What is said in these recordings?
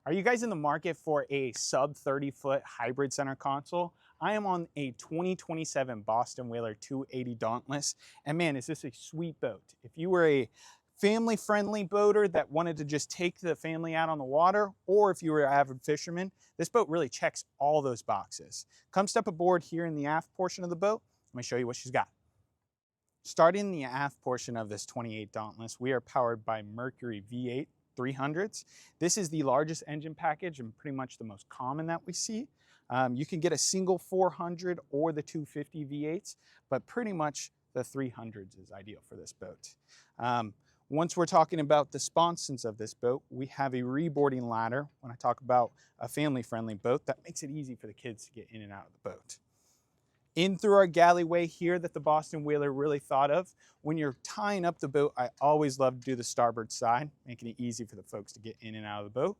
Are you guys in the market for a sub 30-foot hybrid center console? I am on a 2027 Boston Whaler 280 Dauntless, and man, is this a sweet boat. If you were a family-friendly boater that wanted to just take the family out on the water, or if you were an avid fisherman, this boat really checks all those boxes. Come step aboard here in the aft portion of the boat. Let me show you what she's got. Starting in the aft portion of this 28 Dauntless, we are powered by Mercury V8 300s. This is the largest engine package and pretty much the most common that we see. You can get a single 400 or the 250 V8s, but pretty much the 300s is ideal for this boat. Once we're talking about the sponsons of this boat, we have a reboarding ladder. When I talk about a family-friendly boat, that makes it easy for the kids to get in and out of the boat. In through our galleyway here that the Boston Whaler really thought of. When you're tying up the boat, I always love to do the starboard side, making it easy for the folks to get in and out of the boat.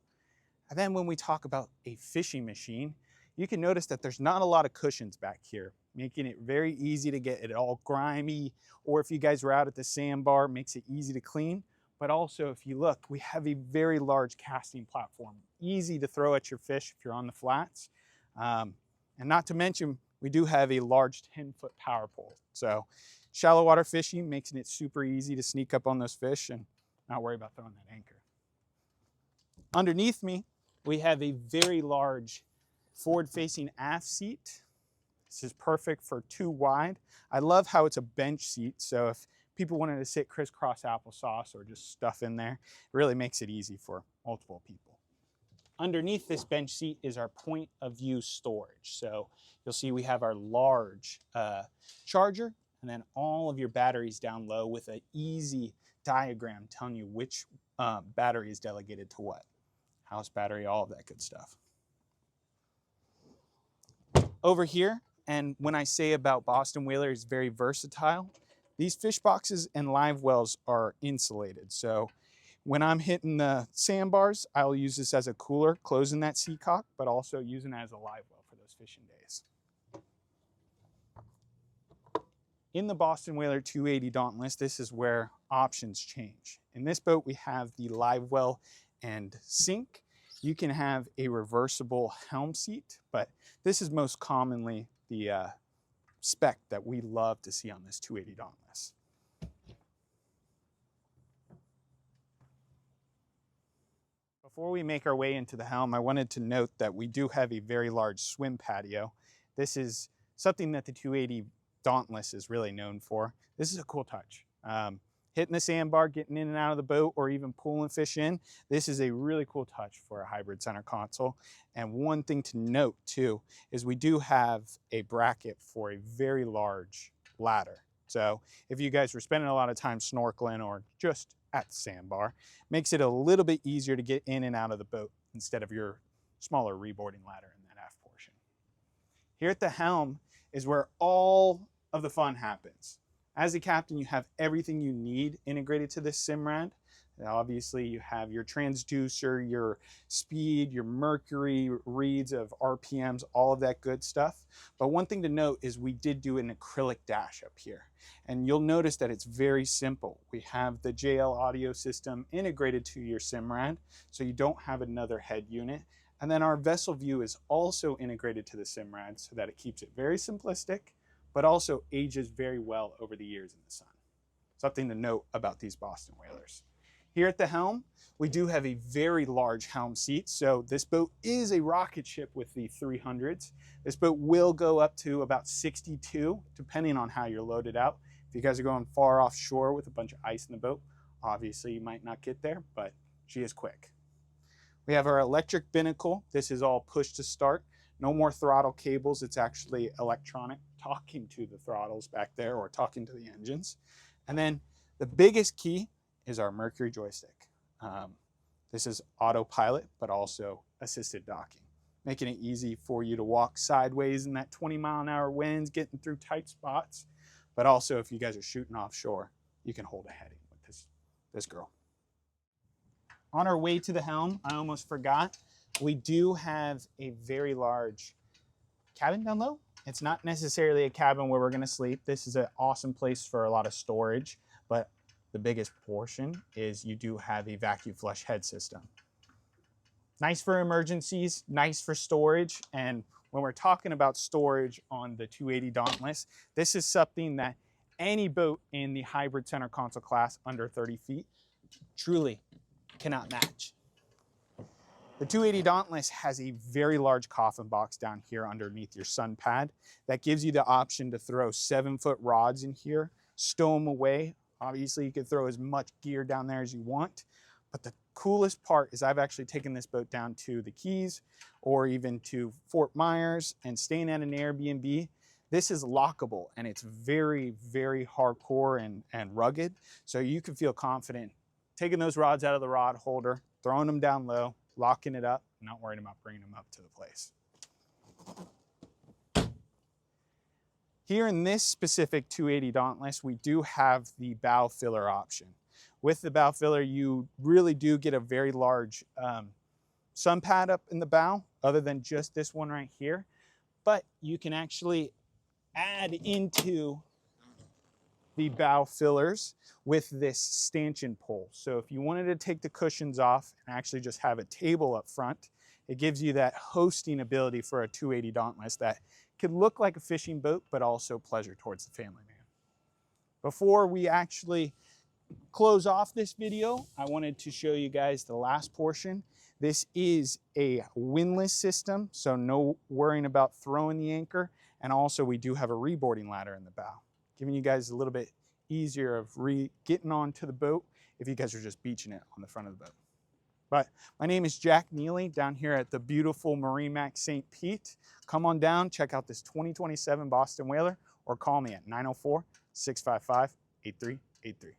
And then when we talk about a fishing machine, you can notice that there's not a lot of cushions back here, making it very easy to get it all grimy, or if you guys were out at the sandbar, makes it easy to clean. But also, if you look, we have a very large casting platform, easy to throw at your fish if you're on the flats. And not to mention, we do have a large 10-foot power pole. So shallow water fishing, making it super easy to sneak up on those fish and not worry about throwing that anchor. Underneath me, we have a very large forward-facing aft seat. This is perfect for 2 wide. I love how it's a bench seat, so if people wanted to sit crisscross applesauce or just stuff in there, it really makes it easy for multiple people. Underneath this bench seat is our point of view storage. So you'll see we have our large charger and then all of your batteries down low with an easy diagram telling you which battery is delegated to what. House battery, all of that good stuff. Over here, and when I say about Boston Whaler is very versatile, these fish boxes and live wells are insulated. So when I'm hitting the sandbars, I'll use this as a cooler, closing that seacock, but also using it as a live well for those fishing days. In the Boston Whaler 280 Dauntless, this is where options change. In this boat, we have the live well and sink. You can have a reversible helm seat, but this is most commonly the spec that we love to see on this 280 Dauntless. Before we make our way into the helm, I wanted to note that we do have a very large swim patio. This is something that the 280 Dauntless is really known for. This is a cool touch. Hitting the sandbar, getting in and out of the boat, or even pulling fish in, this is a really cool touch for a hybrid center console. And one thing to note too, is we do have a bracket for a very large ladder. So if you guys were spending a lot of time snorkeling or just at the sandbar, makes it a little bit easier to get in and out of the boat instead of your smaller reboarding ladder in that aft portion. Here at the helm is where all of the fun happens. As a captain, you have everything you need integrated to this Simrad. Now, obviously, you have your transducer, your speed, your mercury reads of RPMs, all of that good stuff. But one thing to note is we did do an acrylic dash up here. And you'll notice that it's very simple. We have the JL audio system integrated to your Simrad, so you don't have another head unit. And then our vessel view is also integrated to the Simrad so that it keeps it very simplistic, but also ages very well over the years in the sun. Something to note about these Boston Whalers. Here at the helm, we do have a very large helm seat. So this boat is a rocket ship with the 300s. This boat will go up to about 62, depending on how you're loaded out. If you guys are going far offshore with a bunch of ice in the boat, obviously you might not get there, but she is quick. We have our electric binnacle. This is all push to start. No more throttle cables. It's actually electronic, talking to the throttles back there or talking to the engines. And then the biggest key is our Mercury joystick. This is autopilot, but also assisted docking, making it easy for you to walk sideways in that 20-mile-an-hour winds, getting through tight spots. But also, if you guys are shooting offshore, you can hold a heading with this girl. On our way to the helm, I almost forgot, we do have a very large cabin down low. It's not necessarily a cabin where we're gonna sleep. This is an awesome place for a lot of storage, but the biggest portion is you do have a vacuum flush head system. Nice for emergencies, nice for storage. And when we're talking about storage on the 280 Dauntless, this is something that any boat in the hybrid center console class under 30 feet truly cannot match. The 280 Dauntless has a very large coffin box down here underneath your sun pad that gives you the option to throw 7-foot rods in here, stow them away. Obviously, you can throw as much gear down there as you want. But the coolest part is I've actually taken this boat down to the Keys or even to Fort Myers and staying at an Airbnb. This is lockable and it's very, very hardcore and rugged. So you can feel confident taking those rods out of the rod holder, throwing them down low, locking it up, not worrying about bringing them up to the place. Here in this specific 280 Dauntless, we do have the bow filler option. With the bow filler, you really do get a very large sun pad up in the bow, other than just this one right here. But you can actually add into the bow fillers with this stanchion pole. So if you wanted to take the cushions off and actually just have a table up front, it gives you that hosting ability for a 280 Dauntless that could look like a fishing boat, but also pleasure towards the family man. Before we actually close off this video, I wanted to show you guys the last portion. This is a windlass system, so no worrying about throwing the anchor. And also we do have a reboarding ladder in the bow, giving you guys a little bit easier of getting onto the boat if you guys are just beaching it on the front of the boat. But my name is Jack Neely down here at the beautiful MarineMax St. Pete. Come on down, check out this 2027 Boston Whaler, or call me at 904-655-8383.